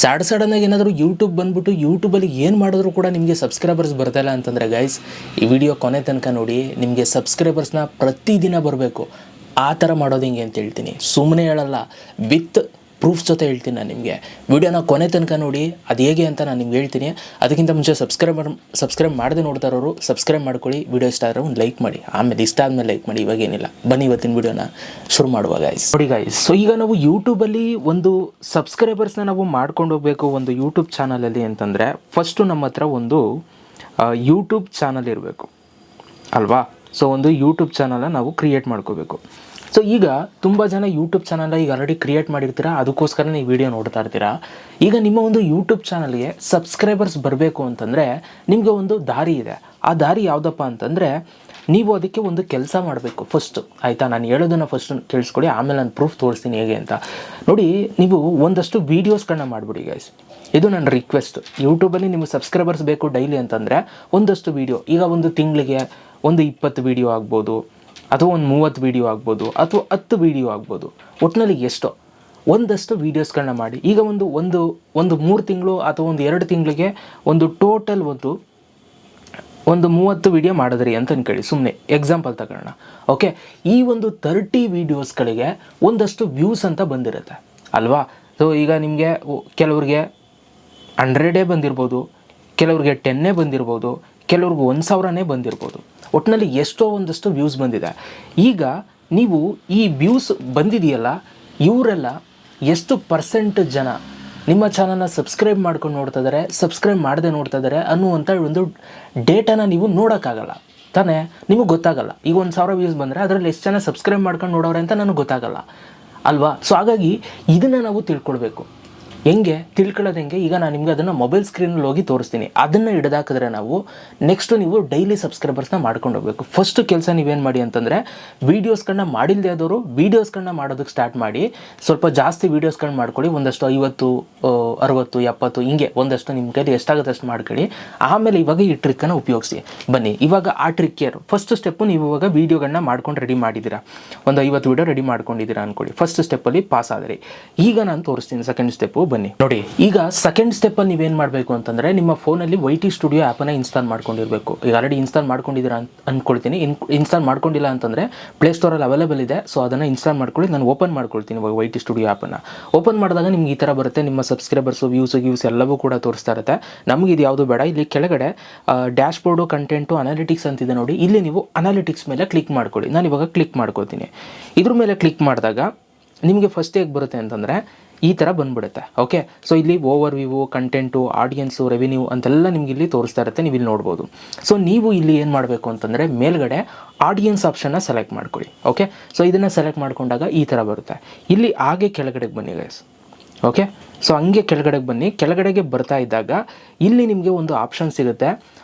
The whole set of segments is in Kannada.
ಸಡನ್ನಾಗಿ ಏನಾದರೂ ಯೂಟ್ಯೂಬ್ ಬಂದುಬಿಟ್ಟು ಯೂಟ್ಯೂಬಲ್ಲಿ ಏನು ಮಾಡಿದ್ರು ಕೂಡ ನಿಮಗೆ ಸಬ್ಸ್ಕ್ರೈಬರ್ಸ್ ಬರ್ತಾಯಿಲ್ಲ ಅಂತಂದರೆ ಗೈಸ್, ಈ ವಿಡಿಯೋ ಕೊನೆ ತನಕ ನೋಡಿ. ನಿಮಗೆ ಸಬ್ಸ್ಕ್ರೈಬರ್ಸ್ನ ಪ್ರತಿದಿನ ಬರಬೇಕು. ಆ ಥರ ಮಾಡೋದು ಹಿಂಗೆ ಅಂತ ಹೇಳ್ತೀನಿ, ಸುಮ್ಮನೆ ಹೇಳಲ್ಲ, ವಿತ್ ಪ್ರೂಫ್ಸ್ ಜೊತೆ ಹೇಳ್ತೀನಿ ನಾನು ನಿಮಗೆ. ವಿಡಿಯೋನ ಕೊನೆ ತನಕ ನೋಡಿ, ಅದು ಹೇಗೆ ಅಂತ ನಾನು ನಿಮ್ಗೆ ಹೇಳ್ತೀನಿ. ಅದಕ್ಕಿಂತ ಮುಂಚೆ ಸಬ್ಸ್ಕ್ರೈಬ್ ಮಾಡದೆ ನೋಡ್ತಾ ಇರೋರು ಸಬ್ಸ್ಕ್ರೈಬ್ ಮಾಡ್ಕೊಳ್ಳಿ. ವಿಡಿಯೋ ಇಷ್ಟ ಆದರೆ ಒಂದು ಲೈಕ್ ಮಾಡಿ, ಆಮೇಲೆ ಇಷ್ಟ ಆದಮೇಲೆ ಲೈಕ್ ಮಾಡಿ. ಇವಾಗೇನಿಲ್ಲ, ಬನ್ನಿ ಇವತ್ತಿನ ವಿಡಿಯೋನ ಶುರು ಮಾಡುವ ಗೈಸ್. ನೋಡಿ ಗೈಸ್, ಸೊ ಈಗ ನಾವು ಯೂಟ್ಯೂಬಲ್ಲಿ ಒಂದು ಸಬ್ಸ್ಕ್ರೈಬರ್ಸ್ನ ನಾವು ಮಾಡ್ಕೊಂಡು ಹೋಗಬೇಕು ಒಂದು ಯೂಟ್ಯೂಬ್ ಚಾನಲಲ್ಲಿ ಅಂತಂದರೆ, ಫಸ್ಟು ನಮ್ಮ ಹತ್ರ ಒಂದು ಯೂಟ್ಯೂಬ್ ಚಾನಲ್ ಇರಬೇಕು ಅಲ್ವಾ. ಸೊ ಒಂದು ಯೂಟ್ಯೂಬ್ ಚಾನಲ್ನ ನಾವು ಕ್ರಿಯೇಟ್ ಮಾಡ್ಕೋಬೇಕು. ಸೊ ಈಗ ತುಂಬ ಜನ ಯೂಟ್ಯೂಬ್ ಚಾನಲ್ನ ಈಗ ಆಲ್ರೆಡಿ ಕ್ರಿಯೇಟ್ ಮಾಡಿರ್ತೀರಾ, ಅದಕ್ಕೋಸ್ಕರ ಈ ವಿಡಿಯೋ ನೋಡ್ತಾ ಇರ್ತೀರಾ. ಈಗ ನಿಮ್ಮ ಒಂದು ಯೂಟ್ಯೂಬ್ ಚಾನಲ್ಗೆ ಸಬ್ಸ್ಕ್ರೈಬರ್ಸ್ ಬರಬೇಕು ಅಂತಂದರೆ ನಿಮಗೆ ಒಂದು ದಾರಿ ಇದೆ. ಆ ದಾರಿ ಯಾವುದಪ್ಪ ಅಂತಂದರೆ, ನೀವು ಅದಕ್ಕೆ ಒಂದು ಕೆಲಸ ಮಾಡಬೇಕು ಫಸ್ಟು, ಆಯಿತಾ. ನಾನು ಹೇಳೋದನ್ನು ಫಸ್ಟ್ ಕೇಳಿಸ್ಕೊಡಿ, ಆಮೇಲೆ ನಾನು ಪ್ರೂಫ್ ತೋರಿಸ್ತೀನಿ ಹೇಗೆ ಅಂತ. ನೋಡಿ, ನೀವು ಒಂದಷ್ಟು ವೀಡಿಯೋಸ್ಗಳನ್ನ ಮಾಡಿಬಿಡಿ ಗೈಸ್. ಇದು ನನ್ನ ರಿಕ್ವೆಸ್ಟ್. ಯೂಟ್ಯೂಬಲ್ಲಿ ನಿಮಗೆ ಸಬ್ಸ್ಕ್ರೈಬರ್ಸ್ ಬೇಕು ಡೈಲಿ ಅಂತಂದರೆ ಒಂದಷ್ಟು ವೀಡಿಯೋ, ಈಗ ಒಂದು ತಿಂಗಳಿಗೆ ಒಂದು 20 ವೀಡಿಯೋ ಆಗ್ಬೋದು, ಅಥವಾ ಒಂದು 30 ವೀಡಿಯೋ ಆಗ್ಬೋದು, ಅಥವಾ 10 ವೀಡಿಯೋ ಆಗ್ಬೋದು. ಒಟ್ಟಿನಲ್ಲಿ ಎಷ್ಟೋ ಒಂದಷ್ಟು ವೀಡಿಯೋಸ್ಗಳನ್ನ ಮಾಡಿ. ಈಗ ಒಂದು 3 ತಿಂಗಳು ಅಥವಾ ಒಂದು 2 ತಿಂಗಳಿಗೆ ಒಂದು ಟೋಟಲ್ ಒಂದು 30 ವೀಡಿಯೋ ಮಾಡಿದ್ರಿ ಅಂತ ಅನ್ಕೊಳ್ಳಿ, ಸುಮ್ಮನೆ ಎಕ್ಸಾಂಪಲ್ ತಗೊಳ್ಳೋಣ. ಓಕೆ, ಈ ಒಂದು 30 ವೀಡಿಯೋಸ್ಗಳಿಗೆ ಒಂದಷ್ಟು ವ್ಯೂಸ್ ಅಂತ ಬಂದಿರುತ್ತೆ ಅಲ್ವಾ. ಸೊ ಈಗ ನಿಮಗೆ ಕೆಲವ್ರಿಗೆ 100 ಬಂದಿರ್ಬೋದು, ಕೆಲವ್ರಿಗೆ 10 ಬಂದಿರ್ಬೋದು, ಕೆಲವ್ರಿಗೆ 1000 ಬಂದಿರ್ಬೋದು. ಒಟ್ಟಿನಲ್ಲಿ ಎಷ್ಟೋ ಒಂದಷ್ಟು ವ್ಯೂಸ್ ಬಂದಿದೆ. ಈಗ ನೀವು ಈ ವ್ಯೂಸ್ ಬಂದಿದೆಯಲ್ಲ, ಇವರೆಲ್ಲ ಎಷ್ಟು ಪರ್ಸೆಂಟ್ ಜನ ನಿಮ್ಮ ಚಾನಲ್ನ ಸಬ್ಸ್ಕ್ರೈಬ್ ಮಾಡ್ಕೊಂಡು ನೋಡ್ತಾ ಇದ್ದಾರೆ, ಸಬ್ಸ್ಕ್ರೈಬ್ ಮಾಡದೆ ನೋಡ್ತಾ ಇದ್ದಾರೆ ಅನ್ನುವಂಥ ಒಂದು ಡೇಟಾನ ನೀವು ನೋಡೋಕ್ಕಾಗಲ್ಲ ತಾನೇ, ನಿಮಗೆ ಗೊತ್ತಾಗಲ್ಲ. ಈಗ 1000 ವ್ಯೂಸ್ ಬಂದರೆ ಅದರಲ್ಲಿ ಎಷ್ಟು ಜನ ಸಬ್ಸ್ಕ್ರೈಬ್ ಮಾಡ್ಕೊಂಡು ನೋಡೋರೆ ಅಂತ ನನಗೆ ಗೊತ್ತಾಗಲ್ಲ ಅಲ್ವಾ. ಸೊ ಹಾಗಾಗಿ ಇದನ್ನು ನಾವು ತಿಳ್ಕೊಳ್ಬೇಕು. ಹೆಂಗೆ ತಿಳ್ಕೊಳ್ಳೋದು ಹೆಂಗೆ, ಈಗ ನಾನು ನಿಮಗೆ ಅದನ್ನು ಮೊಬೈಲ್ ಸ್ಕ್ರೀನಲ್ಲಿ ಹೋಗಿ ತೋರಿಸ್ತೀನಿ. ಅದನ್ನು ಹಿಡಿದಾಕಿದ್ರೆ ನಾವು ನೆಕ್ಸ್ಟು ನೀವು ಡೈಲಿ ಸಬ್ಸ್ಕ್ರೈಬರ್ಸ್ನ ಮಾಡ್ಕೊಂಡು ಹೋಗಬೇಕು. ಫಸ್ಟ್ ಕೆಲಸ ನೀವೇನು ಮಾಡಿ ಅಂತಂದರೆ, ವೀಡಿಯೋಸ್ಗಳನ್ನ ಮಾಡಿಲ್ಲದೆ ಆದವರು ವೀಡಿಯೋಸ್ಗಳನ್ನ ಮಾಡೋದಕ್ಕೆ ಸ್ಟಾರ್ಟ್ ಮಾಡಿ. ಸ್ವಲ್ಪ ಜಾಸ್ತಿ ವೀಡಿಯೋಸ್ಗಳನ್ನ ಮಾಡ್ಕೊಳ್ಳಿ, ಒಂದಷ್ಟು 50, 60, 70 ಹಿಂಗೆ ಒಂದಷ್ಟು ನಿಮ್ಮ ಕೈಲಿ ಎಷ್ಟಾಗುತ್ತೆ ಅಷ್ಟು ಮಾಡ್ಕೊಳ್ಳಿ. ಆಮೇಲೆ ಇವಾಗ ಈ ಟ್ರಿಕ್ಕನ್ನು ಉಪಯೋಗಿಸಿ. ಬನ್ನಿ, ಇವಾಗ ಆ ಟ್ರಿಕ್ ಏನು, ಫಸ್ಟ್ ಸ್ಟೆಪ್ಪು ನೀವು ಇವಾಗ ವೀಡಿಯೋಗಳನ್ನ ಮಾಡ್ಕೊಂಡು ರೆಡಿ ಮಾಡಿದ್ದೀರಾ, ಒಂದು 50 ವೀಡಿಯೋ ರೆಡಿ ಮಾಡ್ಕೊಂಡಿದ್ದೀರಾ ಅಂದ್ಕೊಳ್ಳಿ. ಫಸ್ಟ್ ಸ್ಟೆಪ್ಪಲ್ಲಿ ಪಾಸ್ ಆದ್ರಿ. ಈಗ ನಾನು ತೋರಿಸ್ತೀನಿ ಸೆಕೆಂಡ್ ಸ್ಟೆಪ್ಪು. ಬನ್ನಿ ನೋಡಿ, ಈಗ ಸೆಕೆಂಡ್ ಸ್ಟೆಪ್ಪಲ್ಲಿ ನೀವೇನು ಮಾಡಬೇಕು ಅಂತಂದರೆ, ನಿಮ್ಮ ಫೋನಲ್ಲಿ YT ಸ್ಟುಡಿಯೋ ಆ್ಯಪನ್ನು ಇನ್ಸ್ಟಾಲ್ ಮಾಡ್ಕೊಂಡಿರಬೇಕು. ಈಗ ಆಲ್ರೆಡಿ ಇನ್ಸ್ಟಾಲ್ ಮಾಡ್ಕೊಂಡಿದ್ದೀರಾ ಅಂತ ಅಂದ್ಕೊಳ್ತೀನಿ. ಇನ್ಸ್ಟಾಲ್ ಮಾಡ್ಕೊಂಡಿಲ್ಲ ಅಂತಂದರೆ ಪ್ಲೇಸ್ಟೋರಲ್ಲಿ ಅವೈಲೇಬಲ್ ಇದೆ. ಸೊ ಅದನ್ನು ಇನ್ಸ್ಟಾಲ್ ಮಾಡ್ಕೊಳ್ಳಿ. ನಾನು ಓಪನ್ ಮಾಡ್ಕೊಳ್ತೀನಿ ಇವಾಗ YT ಸ್ಟುಡಿಯೋ ಆ್ಯಪನ್ನು. ಓಪನ್ ಮಾಡಿದಾಗ ನಿಮ್ಗೆ ಈ ಥರ ಬರುತ್ತೆ. ನಿಮ್ಮ ಸಬ್ಸ್ಕ್ರೈಬರ್ಸು, ವ್ಯೂಸ್ ಎಲ್ಲವೂ ಕೂಡ ತೋರಿಸ್ತಾ ಇರುತ್ತೆ. ನಮಗೆ ಇದು ಯಾವುದು ಬೇಡ. ಇಲ್ಲಿ ಕೆಳಗಡೆ ಡ್ಯಾಶ್ ಬೋರ್ಡು, ಕಂಟೆಂಟು, ಅನಾಲಿಟಿಕ್ಸ್ ಅಂತಿದೆ ನೋಡಿ. ಇಲ್ಲಿ ನೀವು ಅನಾಲಿಟಿಕ್ಸ್ ಮೇಲೆ ಕ್ಲಿಕ್ ಮಾಡ್ಕೊಳ್ಳಿ. ನಾನು ಇವಾಗ ಕ್ಲಿಕ್ ಮಾಡ್ಕೊಳ್ತೀನಿ. ಇದ್ರ ಮೇಲೆ ಕ್ಲಿಕ್ ಮಾಡಿದಾಗ ನಿಮಗೆ ಫಸ್ಟ್ ಹೇಗೆ ಬರುತ್ತೆ ಅಂತಂದರೆ ಈ ಥರ ಬಂದುಬಿಡುತ್ತೆ. ಓಕೆ, ಸೊ ಇಲ್ಲಿ over view, content, audience, revenue ಅಂತೆಲ್ಲ ನಿಮ್ಗೆ ಇಲ್ಲಿ ತೋರಿಸ್ತಾ ಇರುತ್ತೆ. ನೀವು ಇಲ್ಲಿ ನೋಡ್ಬೋದು. ಸೊ ನೀವು ಇಲ್ಲಿ ಏನು ಮಾಡಬೇಕು ಅಂತಂದರೆ, ಮೇಲ್ಗಡೆ ಆಡಿಯನ್ಸ್ ಆಪ್ಷನ್ನ ಸೆಲೆಕ್ಟ್ ಮಾಡ್ಕೊಳ್ಳಿ. ಓಕೆ, ಸೊ ಇದನ್ನು ಸೆಲೆಕ್ಟ್ ಮಾಡ್ಕೊಂಡಾಗ ಈ ಥರ ಬರುತ್ತೆ. ಇಲ್ಲಿ ಹಾಗೆ ಕೆಳಗಡೆಗೆ ಬನ್ನಿ ಗೈಸ್. ಓಕೆ, ಸೊ ಹಂಗೆ ಕೆಳಗಡೆಗೆ ಬನ್ನಿ. ಕೆಳಗಡೆಗೆ ಬರ್ತಾ ಇದ್ದಾಗ ಇಲ್ಲಿ ನಿಮಗೆ ಒಂದು ಆಪ್ಷನ್ ಸಿಗುತ್ತೆ,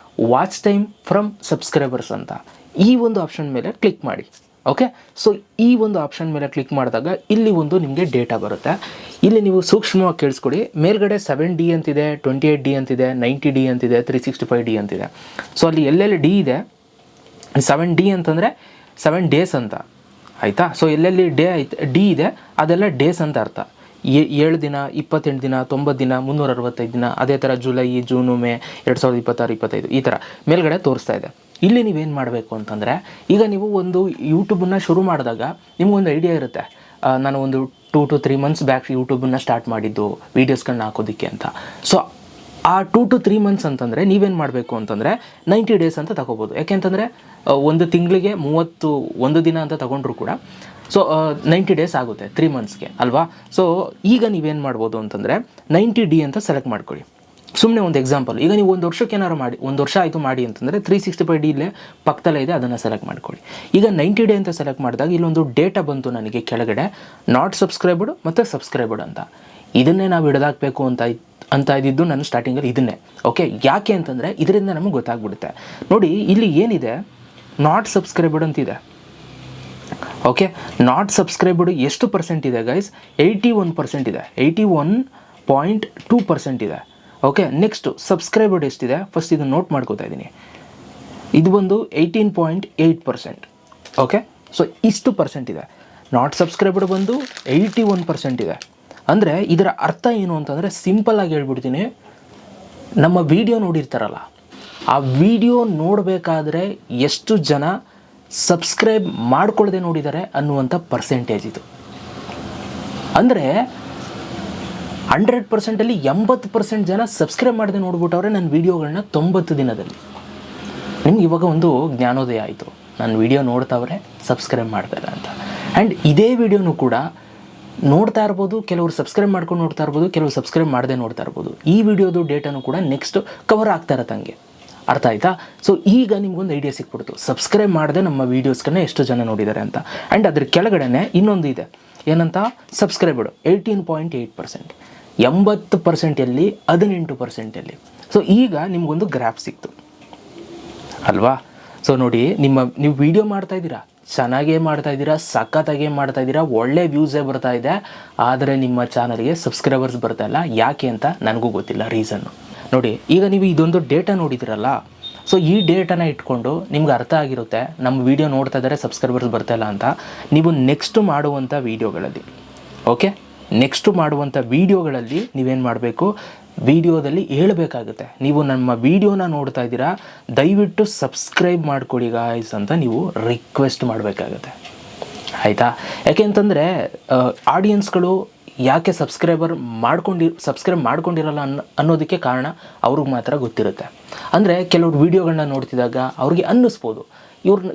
ವಾಚ್ ಟೈಮ್ ಫ್ರಮ್ ಸಬ್ಸ್ಕ್ರೈಬರ್ಸ್ ಅಂತ. ಈ ಒಂದು ಆಪ್ಷನ್ ಮೇಲೆ ಕ್ಲಿಕ್ ಮಾಡಿ. ಓಕೆ, ಸೊ ಈ ಒಂದು ಆಪ್ಷನ್ ಮೇಲೆ ಕ್ಲಿಕ್ ಮಾಡಿದಾಗ ಇಲ್ಲಿ ಒಂದು ನಿಮಗೆ ಡೇಟಾ ಬರುತ್ತೆ. ಇಲ್ಲಿ ನೀವು ಸೂಕ್ಷ್ಮವಾಗಿ ಕೇಳಿಸ್ಕೊಡಿ. ಮೇಲ್ಗಡೆ 7D ಅಂತಿದೆ, 28D ಅಂತಿದೆ, 90D ಅಂತಿದೆ, 365D ಅಂತಿದೆ. ಸೊ ಅಲ್ಲಿ ಎಲ್ಲೆಲ್ಲಿ ಡಿ ಇದೆ, 7D ಅಂತಂದರೆ 7 ಡೇಸ್ ಅಂತ, ಆಯಿತಾ. ಸೊ ಎಲ್ಲೆಲ್ಲಿ ಡಿ ಇದೆ ಅದೆಲ್ಲ ಡೇಸ್ ಅಂತ ಅರ್ಥ. 7 ದಿನ, 28 ದಿನ, 90 ದಿನ, 365 ದಿನ. ಅದೇ ಥರ ಜುಲೈ, ಜೂನು, ಮೇ 2026, 25 ಈ ಥರ ಮೇಲ್ಗಡೆ ತೋರಿಸ್ತಾ ಇದೆ. ಇಲ್ಲಿ ನೀವೇನು ಮಾಡಬೇಕು ಅಂತಂದರೆ, ಈಗ ನೀವು ಒಂದು ಯೂಟ್ಯೂಬನ್ನು ಶುರು ಮಾಡಿದಾಗ ನಿಮಗೊಂದು ಐಡಿಯಾ ಇರುತ್ತೆ, ನಾನು ಒಂದು 2 to 3 ಮಂತ್ಸ್ ಬ್ಯಾಕ್ ಯೂಟ್ಯೂಬನ್ನು ಸ್ಟಾರ್ಟ್ ಮಾಡಿದ್ದು ವೀಡಿಯೋಸ್ಗಳನ್ನ ಹಾಕೋದಕ್ಕೆ ಅಂತ. ಸೊ ಆ 2 to 3 ಮಂತ್ಸ್ ಅಂತಂದರೆ ನೀವೇನು ಮಾಡಬೇಕು ಅಂತಂದರೆ 90 ಡೇಸ್ ಅಂತ ತಗೋಬೋದು. ಯಾಕೆಂತಂದರೆ ಒಂದು ತಿಂಗಳಿಗೆ 31 ದಿನ ಅಂತ ತಗೊಂಡ್ರು ಕೂಡ ಸೊ 90 ಡೇಸ್ ಆಗುತ್ತೆ 3 ಮಂತ್ಸ್ಗೆ ಅಲ್ವಾ. ಸೊ ಈಗ ನೀವೇನು ಮಾಡ್ಬೋದು ಅಂತಂದರೆ 90D ಅಂತ ಸೆಲೆಕ್ಟ್ ಮಾಡ್ಕೊಳ್ಳಿ. ಸುಮ್ಮನೆ ಒಂದು ಎಕ್ಸಾಂಪಲ್, ಈಗ ನೀವು 1 ವರ್ಷಕ್ಕೆ ಏನಾರು ಮಾಡಿ, 1 ವರ್ಷ ಆಯಿತು ಮಾಡಿ ಅಂತಂದರೆ 365D ಇಲ್ಲೇ ಪಕ್ಕದಲ್ಲೇ ಇದೆ, ಅದನ್ನು ಸೆಲೆಕ್ಟ್ ಮಾಡ್ಕೊಳ್ಳಿ. ಈಗ 90 ಡೇ ಅಂತ ಸೆಲೆಕ್ಟ್ ಮಾಡಿದಾಗ ಇಲ್ಲೊಂದು ಡೇಟಾ ಬಂತು ನನಗೆ ಕೆಳಗಡೆ, ನಾಟ್ ಸಬ್ಸ್ಕ್ರೈಬ್ಡ್ ಮತ್ತು ಸಬ್ಸ್ಕ್ರೈಬ್ಡ್ ಅಂತ. ಇದನ್ನೇ ನಾವು ಹಿಡಿದಾಕಬೇಕು ಅಂತ ಇದ್ದಿದ್ದು ನಾನು ಸ್ಟಾರ್ಟಿಂಗಲ್ಲಿ ಇದನ್ನೇ. ಓಕೆ, ಯಾಕೆ ಅಂತಂದರೆ ಇದರಿಂದ ನಮಗೆ ಗೊತ್ತಾಗ್ಬಿಡುತ್ತೆ. ನೋಡಿ ಇಲ್ಲಿ ಏನಿದೆ, ನಾಟ್ ಸಬ್ಸ್ಕ್ರೈಬ್ಡ್ ಅಂತಿದೆ. ಓಕೆ, ನಾಟ್ ಸಬ್ಸ್ಕ್ರೈಬ್ಡ್ ಎಷ್ಟು ಪರ್ಸೆಂಟ್ ಇದೆ ಗೈಸ್? 81% ಇದೆ, 81.2% ಇದೆ. ಓಕೆ, ನೆಕ್ಸ್ಟು ಸಬ್ಸ್ಕ್ರೈಬರ್ಡ್ ಎಷ್ಟಿದೆ ಫಸ್ಟ್ ಇದನ್ನು ನೋಟ್ ಮಾಡ್ಕೋತಾ ಇದ್ದೀನಿ. ಇದು ಬಂದು 18.8%. ಓಕೆ, ಸೊ ಇಷ್ಟು ಪರ್ಸೆಂಟ್ ಇದೆ. ನಾಟ್ ಸಬ್ಸ್ಕ್ರೈಬ್ಡ್ ಬಂದು 81% ಇದೆ. ಅಂದರೆ ಇದರ ಅರ್ಥ ಏನು ಅಂತಂದರೆ ಸಿಂಪಲ್ಲಾಗಿ ಹೇಳ್ಬಿಡ್ತೀನಿ, ನಮ್ಮ ವಿಡಿಯೋ ನೋಡಿರ್ತಾರಲ್ಲ, ಆ ವಿಡಿಯೋ ನೋಡಬೇಕಾದ್ರೆ ಎಷ್ಟು ಜನ ಸಬ್ಸ್ಕ್ರೈಬ್ ಮಾಡ್ಕೊಳ್ಳದೆ ನೋಡಿದ್ದಾರೆ ಅನ್ನುವಂಥ ಪರ್ಸೆಂಟೇಜ್ ಇದು. ಅಂದರೆ 100%ಅಲ್ಲಿ 80% ಜನ ಸಬ್ಸ್ಕ್ರೈಬ್ ಮಾಡದೆ ನೋಡ್ಬಿಟ್ಟವ್ರೆ ನನ್ನ ವೀಡಿಯೋಗಳನ್ನ 90 ದಿನದಲ್ಲಿ. ನಿಮ್ಗೆ ಇವಾಗ ಒಂದು ಜ್ಞಾನೋದಯ ಆಯಿತು, ನನ್ನ ವೀಡಿಯೋ ನೋಡ್ತಾವ್ರೆ ಸಬ್ಸ್ಕ್ರೈಬ್ ಮಾಡ್ತಾರೆ ಅಂತ. ಆ್ಯಂಡ್ ಇದೇ ವಿಡಿಯೋನು ಕೂಡ ನೋಡ್ತಾ ಇರ್ಬೋದು, ಕೆಲವರು ಸಬ್ಸ್ಕ್ರೈಬ್ ಮಾಡ್ಕೊಂಡು ನೋಡ್ತಾ ಇರ್ಬೋದು, ಕೆಲವರು ಸಬ್ಸ್ಕ್ರೈಬ್ ಮಾಡದೆ ನೋಡ್ತಾ ಇರ್ಬೋದು. ಈ ವಿಡಿಯೋದು ಡೇಟಾನು ಕೂಡ ನೆಕ್ಸ್ಟ್ ಕವರ್ ಆಗ್ತಾ ಇರತ್ತೆ ಹಂಗೆ. ಅರ್ಥ ಆಯ್ತಾ? ಸೊ ಈಗ ನಿಮ್ಗೊಂದು ಐಡಿಯಾ ಸಿಕ್ಬಿಡ್ತು, ಸಬ್ಸ್ಕ್ರೈಬ್ ಮಾಡದೆ ನಮ್ಮ ವೀಡಿಯೋಸ್ಗಳನ್ನ ಎಷ್ಟು ಜನ ನೋಡಿದ್ದಾರೆ ಅಂತ. ಆ್ಯಂಡ್ ಅದ್ರ ಕೆಳಗಡೆನೆ ಇನ್ನೊಂದು ಇದೆ, ಏನಂತ? ಸಬ್ಸ್ಕ್ರೈಬರ್ಡು 18.8%, 80%, 18%. ಸೊ ಈಗ ನಿಮಗೊಂದು ಗ್ರಾಫ್ ಸಿಕ್ತು ಅಲ್ವಾ? ಸೊ ನೋಡಿ, ನೀವು ವಿಡಿಯೋ ಮಾಡ್ತಾಯಿದ್ದೀರಾ, ಚೆನ್ನಾಗೇ ಮಾಡ್ತಾಯಿದ್ದೀರಾ, ಸಖತ್ತಾಗೇ ಮಾಡ್ತಾಯಿದ್ದೀರಾ, ಒಳ್ಳೆ ವ್ಯೂಸೇ ಬರ್ತಾ ಇದೆ, ಆದರೆ ನಿಮ್ಮ ಚಾನಲ್ಗೆ ಸಬ್ಸ್ಕ್ರೈಬರ್ಸ್ ಬರ್ತಾ ಇಲ್ಲ. ಯಾಕೆ ಅಂತ ನನಗೂ ಗೊತ್ತಿಲ್ಲ ರೀಸನ್ನು. ನೋಡಿ, ಈಗ ನೀವು ಇದೊಂದು ಡೇಟಾ ನೋಡಿದಿರಲ್ಲ, ಸೊ ಈ ಡೇಟಾನ ಇಟ್ಕೊಂಡು ನಿಮ್ಗೆ ಅರ್ಥ ಆಗಿರುತ್ತೆ ನಮ್ಮ ವೀಡಿಯೋ ನೋಡ್ತಾ ಇದ್ದಾರೆ ಸಬ್ಸ್ಕ್ರೈಬರ್ಸ್ ಬರ್ತಾಯಿಲ್ಲ ಅಂತ. ನೀವು ನೆಕ್ಸ್ಟ್ ಮಾಡುವಂಥ ವೀಡಿಯೋಗಳಲ್ಲಿ, ಓಕೆ, ನೆಕ್ಸ್ಟ್ ಮಾಡುವಂಥ ವೀಡಿಯೋಗಳಲ್ಲಿ ನೀವೇನು ಮಾಡಬೇಕು, ವೀಡಿಯೋದಲ್ಲಿ ಹೇಳಬೇಕಾಗುತ್ತೆ, ನೀವು ನಮ್ಮ ವೀಡಿಯೋನ ನೋಡ್ತಾ ಇದ್ದೀರಾ, ದಯವಿಟ್ಟು ಸಬ್ಸ್ಕ್ರೈಬ್ ಮಾಡ್ಕೊಳ್ಳಿ ಗಾಯ್ಸ್ ಅಂತ ನೀವು ರಿಕ್ವೆಸ್ಟ್ ಮಾಡಬೇಕಾಗುತ್ತೆ. ಆಯಿತಾ? ಯಾಕೆ ಅಂತಂದರೆ ಆಡಿಯನ್ಸ್ಗಳು ಯಾಕೆ ಸಬ್ಸ್ಕ್ರೈಬ್ ಮಾಡ್ಕೊಂಡಿರಲ್ಲ ಅನ್ನೋದಕ್ಕೆ ಕಾರಣ ಅವ್ರಿಗೆ ಮಾತ್ರ ಗೊತ್ತಿರುತ್ತೆ. ಅಂದರೆ ಕೆಲವ್ರು ವೀಡಿಯೋಗಳನ್ನ ನೋಡ್ತಿದ್ದಾಗ ಅವ್ರಿಗೆ ಅನ್ನಿಸ್ಬೋದು,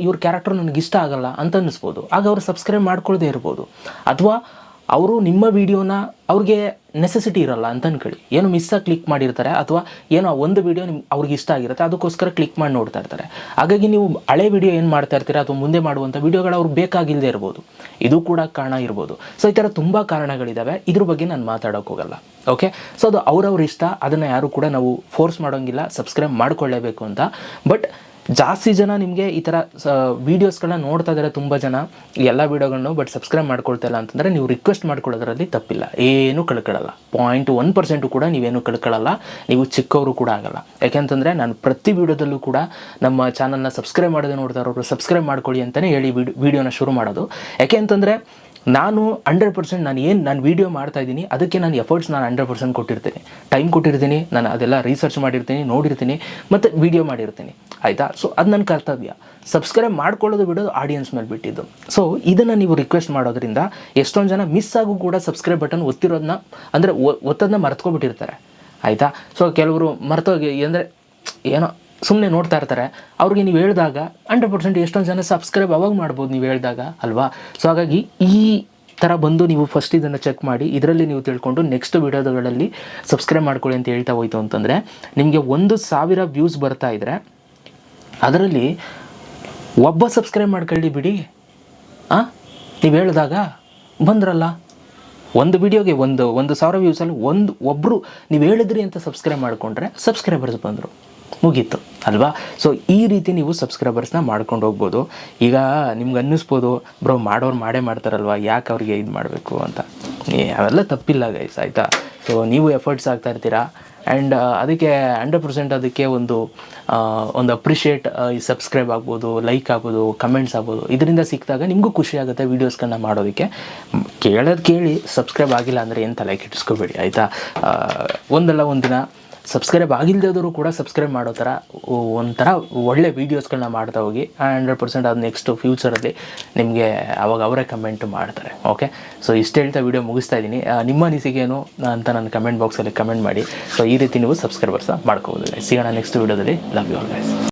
ಇವ್ರ ಕ್ಯಾರೆಕ್ಟರ್ ನನಗೆ ಇಷ್ಟ ಆಗಲ್ಲ ಅಂತ ಅನ್ನಿಸ್ಬೋದು. ಆಗ ಅವ್ರು ಸಬ್ಸ್ಕ್ರೈಬ್ ಮಾಡ್ಕೊಳ್ಳದೆ ಇರ್ಬೋದು. ಅಥವಾ ಅವರು ನಿಮ್ಮ ವೀಡಿಯೋನ ಅವ್ರಿಗೆ ನೆಸೆಸಿಟಿ ಇರಲ್ಲ ಅಂತ ಅನ್ಕೊಳ್ಳಿ, ಏನೋ ಮಿಸ್ಸಾಗಿ ಕ್ಲಿಕ್ ಮಾಡಿರ್ತಾರೆ, ಅಥವಾ ಏನೋ ಒಂದು ವೀಡಿಯೋ ಅವ್ರಿಗೆ ಇಷ್ಟ ಆಗಿರುತ್ತೆ, ಅದಕ್ಕೋಸ್ಕರ ಕ್ಲಿಕ್ ಮಾಡಿ ನೋಡ್ತಾ ಇರ್ತಾರೆ. ಹಾಗಾಗಿ ನೀವು ಹಳೆ ವೀಡಿಯೋ ಏನು ಮಾಡ್ತಾ ಇರ್ತೀರಾ ಅಥವಾ ಮುಂದೆ ಮಾಡುವಂಥ ವೀಡಿಯೋಗಳು ಅವ್ರಿಗೆ ಬೇಕಾಗಿಲ್ಲದೆ ಇರ್ಬೋದು. ಇದು ಕೂಡ ಕಾರಣ ಇರ್ಬೋದು. ಸೊ ಈ ಥರ ತುಂಬ ಕಾರಣಗಳಿದ್ದಾವೆ, ಇದ್ರ ಬಗ್ಗೆ ನಾನು ಮಾತಾಡೋಕೆ ಹೋಗಲ್ಲ. ಓಕೆ, ಸೊ ಅದು ಅವ್ರವ್ರ ಇಷ್ಟ, ಅದನ್ನು ಯಾರು ಕೂಡ ನಾವು ಫೋರ್ಸ್ ಮಾಡೋಂಗಿಲ್ಲ ಸಬ್ಸ್ಕ್ರೈಬ್ ಮಾಡ್ಕೊಳ್ಳೇಬೇಕು ಅಂತ. ಬಟ್ ಜಾಸ್ತಿ ಜನ ನಿಮಗೆ ಈ ಥರ ವೀಡಿಯೋಸ್ಗಳನ್ನ ನೋಡ್ತಾ ಇದ್ದಾರೆ, ತುಂಬ ಜನ ಎಲ್ಲ ವೀಡಿಯೋಗಳನ್ನು, ಬಟ್ ಸಬ್ಸ್ಕ್ರೈಬ್ ಮಾಡ್ಕೊಳ್ತಾ ಇಲ್ಲ ಅಂತಂದರೆ ನೀವು ರಿಕ್ವೆಸ್ಟ್ ಮಾಡ್ಕೊಳ್ಳೋದ್ರಲ್ಲಿ ತಪ್ಪಿಲ್ಲ, ಏನೂ ಕಳ್ಕೊಳ್ಳಲ್ಲ. 0.1% ಕೂಡ ನೀವೇನು ಕಳ್ಕೊಳ್ಳಲ್ಲ, ನೀವು ಚಿಕ್ಕವರು ಕೂಡ ಆಗಲ್ಲ. ಯಾಕೆಂತಂದರೆ ನಾನು ಪ್ರತಿ ವೀಡಿಯೋದಲ್ಲೂ ಕೂಡ ನಮ್ಮ ಚಾನಲ್ನ ಸಬ್ಸ್ಕ್ರೈಬ್ ಮಾಡದೆ ನೋಡ್ತಾ ಇರೋರು ಸಬ್ಸ್ಕ್ರೈಬ್ ಮಾಡ್ಕೊಳ್ಳಿ ಅಂತಲೇ ಹೇಳಿ ವೀಡಿಯೋನ ಶುರು ಮಾಡೋದು. ಯಾಕೆ ಅಂತಂದರೆ ನಾನು 100% ನಾನು ವೀಡಿಯೋ ಮಾಡ್ತಾಯಿದ್ದೀನಿ, ಅದಕ್ಕೆ ನಾನು ಎಫರ್ಟ್ಸ್ ನಾನು 100% ಕೊಟ್ಟಿರ್ತೀನಿ, ಟೈಮ್ ಕೊಟ್ಟಿರ್ತೀನಿ, ನಾನು ಅದೆಲ್ಲ ರಿಸರ್ಚ್ ಮಾಡಿರ್ತೀನಿ, ನೋಡಿರ್ತೀನಿ, ಮತ್ತು ವೀಡಿಯೋ ಮಾಡಿರ್ತೀನಿ. ಆಯಿತಾ? ಸೊ ಅದು ನನ್ನ ಕರ್ತವ್ಯ. ಸಬ್ಸ್ಕ್ರೈಬ್ ಮಾಡ್ಕೊಳ್ಳೋದು ಬಿಡೋದು ಆಡಿಯನ್ಸ್ ಮೇಲೆ ಬಿಟ್ಟಿದ್ದು. ಸೊ ಇದನ್ನು ನೀವು ರಿಕ್ವೆಸ್ಟ್ ಮಾಡೋದ್ರಿಂದ ಎಷ್ಟೊಂದು ಜನ ಮಿಸ್ ಆಗು ಕೂಡ ಸಬ್ಸ್ಕ್ರೈಬ್ ಬಟನ್ ಒತ್ತಿರೋದನ್ನ, ಅಂದರೆ ಒತ್ತೋದನ್ನ ಮರ್ತ್ಕೊಬಿಟ್ಟಿರ್ತಾರೆ. ಆಯಿತಾ? ಸೊ ಕೆಲವರು ಮರ್ತೋಗಿ ಅಂದರೆ ಏನೋ ಸುಮ್ಮನೆ ನೋಡ್ತಾ ಇರ್ತಾರೆ, ಅವ್ರಿಗೆ ನೀವು ಹೇಳಿದಾಗ 100% ಎಷ್ಟೊಂದು ಜನ ಸಬ್ಸ್ಕ್ರೈಬ್ ಅವಾಗ ಮಾಡ್ಬೋದು ನೀವು ಹೇಳಿದಾಗ ಅಲ್ವಾ? ಸೊ ಹಾಗಾಗಿ ಈ ಥರ ಬಂದು ನೀವು ಫಸ್ಟ್ ಇದನ್ನು ಚೆಕ್ ಮಾಡಿ, ಇದರಲ್ಲಿ ನೀವು ತಿಳ್ಕೊಂಡು ನೆಕ್ಸ್ಟ್ ವಿಡಿಯೋಗಳಲ್ಲಿ ಸಬ್ಸ್ಕ್ರೈಬ್ ಮಾಡ್ಕೊಳ್ಳಿ ಅಂತ ಹೇಳ್ತಾ ಹೋಯ್ತು ಅಂತಂದರೆ, ನಿಮಗೆ 1,000 ವ್ಯೂಸ್ ಬರ್ತಾ ಇದ್ದರೆ ಅದರಲ್ಲಿ ಒಬ್ಬ ಸಬ್ಸ್ಕ್ರೈಬ್ ಮಾಡ್ಕೊಳ್ಳಿ ಬಿಡಿ, ನೀವು ಹೇಳಿದಾಗ ಬಂದ್ರಲ್ಲ, ಒಂದು ವಿಡಿಯೋಗೆ 1,000 ವ್ಯೂಸಲ್ಲಿ ಒಬ್ಬರು ನೀವು ಹೇಳಿದ್ರಿ ಅಂತ ಸಬ್ಸ್ಕ್ರೈಬ್ ಮಾಡಿಕೊಂಡ್ರೆ ಸಬ್ಸ್ಕ್ರೈಬರ್ಸ್ ಬಂದರು, ಮುಗೀತು ಅಲ್ವಾ? ಸೊ ಈ ರೀತಿ ನೀವು ಸಬ್ಸ್ಕ್ರೈಬರ್ಸ್ನ ಮಾಡ್ಕೊಂಡು ಹೋಗ್ಬೋದು. ಈಗ ನಿಮ್ಗೆ ಅನ್ನಿಸ್ಬೋದು, ಬ್ರೋ ಮಾಡೋರು ಮಾಡೇ ಮಾಡ್ತಾರಲ್ವ, ಯಾಕೆ ಅವ್ರಿಗೆ ಇದು ಮಾಡಬೇಕು ಅಂತ. ಅವೆಲ್ಲ ತಪ್ಪಿಲ್ಲ ಗೈಸ್, ಆಯಿತಾ? ಸೊ ನೀವು ಎಫರ್ಟ್ಸ್ ಆಗ್ತಾ ಇರ್ತೀರಾ, ಆ್ಯಂಡ್ ಅದಕ್ಕೆ 100% ಅದಕ್ಕೆ ಒಂದು ಅಪ್ರಿಷಿಯೇಟ್, ಈ ಸಬ್ಸ್ಕ್ರೈಬ್ ಆಗ್ಬೋದು, ಲೈಕ್ ಆಗ್ಬೋದು, ಕಮೆಂಟ್ಸ್ ಆಗ್ಬೋದು, ಇದರಿಂದ ಸಿಕ್ಕಿದಾಗ ನಿಮಗೂ ಖುಷಿ ಆಗುತ್ತೆ ವೀಡಿಯೋಸ್ಗಳನ್ನ ಮಾಡೋದಕ್ಕೆ. ಕೇಳೋದು ಕೇಳಿ, ಸಬ್ಸ್ಕ್ರೈಬ್ ಆಗಿಲ್ಲ ಅಂದರೆ ಏನು ತಲೆಗೆ ಇಟ್ಸ್ಕೊಬೇಡಿ, ಆಯಿತಾ? ಒಂದಲ್ಲ ಒಂದಿನ ಸಬ್ಸ್ಕ್ರೈಬ್ ಆಗಿಲ್ಲದವರು ಕೂಡ ಸಬ್ಸ್ಕ್ರೈಬ್ ಮಾಡೋ ಥರ ಒಂಥರ ಒಳ್ಳೆ ವೀಡಿಯೋಸ್ಗಳನ್ನ ಮಾಡ್ತಾ ಹೋಗಿ. 100% ಅದು ನೆಕ್ಸ್ಟ್ ಫ್ಯೂಚರಲ್ಲಿ ನಿಮಗೆ ಅವಾಗ ಅವರೇ ಕಮೆಂಟ್ ಮಾಡ್ತಾರೆ. ಓಕೆ, ಸೊ ಇಷ್ಟು ಹೇಳ್ತಾ ವೀಡಿಯೋ ಮುಗಿಸ್ತಾ ಇದ್ದೀನಿ. ನಿಮ್ಮ ಅನಿಸಿಕೆನು ಅಂತ ನನ್ನ ಕಮೆಂಟ್ ಬಾಕ್ಸಲ್ಲಿ ಕಮೆಂಟ್ ಮಾಡಿ. ಸೊ ಈ ರೀತಿ ನೀವು ಸಬ್ಸ್ಕ್ರೈಬರ್ಸ್ನ ಮಾಡ್ಕೋಬೋದು. ಸಿಗೋಣ ನೆಕ್ಸ್ಟ್ ವೀಡಿಯೋದಲ್ಲಿ. Love you all guys.